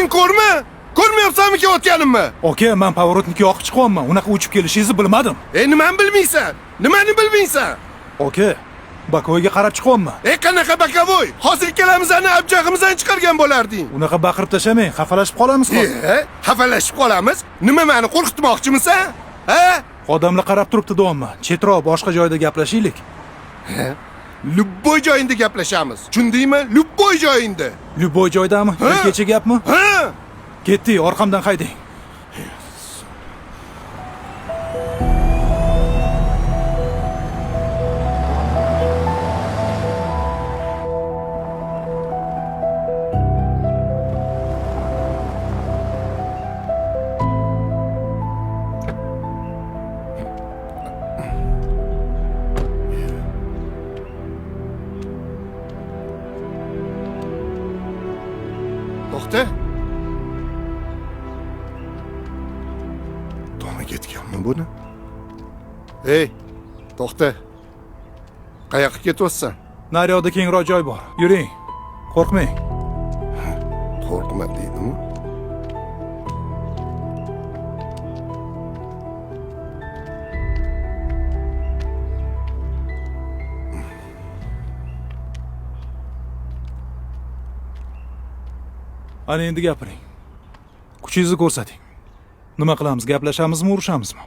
Oting ko'rmi? Ko'rmayapsanmi ketayotganimni? Aka, men pavorotnikka yoqib chiqyapman. Unaqa uchib kelishingizni bilmadim. Nimani bilmaysan? Nimani bilmaysan? Aka, bakoyga qarab chiqyapman. Qanaqa bakavoy? Hozir ikkalamizni abjag'imizdan chiqargan bo'larding. Unaqa baqirib tashlamang, xafalashib qolamiz hozir. Xafalashib qolamiz? Nima meni qo'rqitmoqchimisan? Ha? Odamlar qarab turibdi deyapman. Chetroq boshqa joyda gaplashaylik. Lubboy joyinda gaplashamiz. Tushundingmi? Lubboy joyinda. Lubboy joydami? Kecha gapmi? Ha? Ketdik, orqamdan haydang. To'xta. Tona ketganmi buni? To'xta. Qayoqqa ketyapsan? Naryoqda kengroq joy bor. Yuring. Qo'rqmang. Qo'rqma deydimi? Ana endi gapiring. Kuchingizni ko'rsating. Nima qilamiz? Gaplashamizmi, urushamizmi?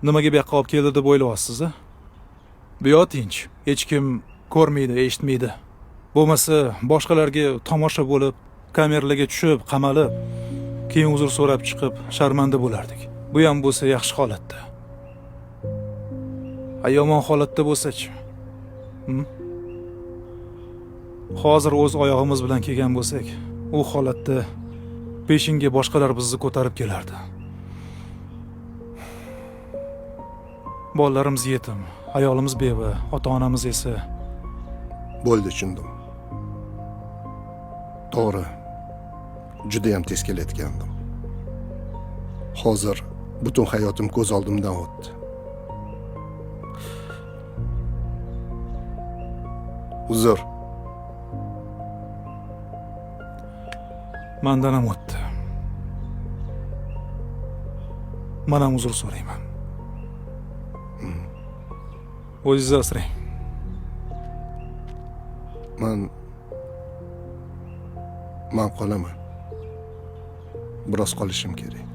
Nimaga bu yoqqa olib keldi deb o'ylayapsiz, a? Bu yoq tinch. Hech kim ko'rmaydi, eshitmaydi. Bo'lmasa, boshqalarga tomosha bo'lib, kameralarga tushib, qamalib, keyin uzr so'rab chiqib, sharmanda bo'lardik. Bu ham bo'lsa yaxshi holatda. Yomon holatda bo'lsa-chi? Hozir o'z oyog'imiz bilan kelgan bo'lsak, u holatda peshinga boshqalar bizni ko'tarib kelardi. Bolalarimiz yetim, ayolimiz beva, ota-onamiz esa Bo'ldi, tushundim. To'g'ri. Juda ham tez kelayotgandim. Hozir butun hayotim ko'z oldimdan o'tdi. Uzr. Mendan ham o'tdi. Men ham uzr so'rayman. O'zingizni asrang. Men qolaman. Biroz qolishim kerak.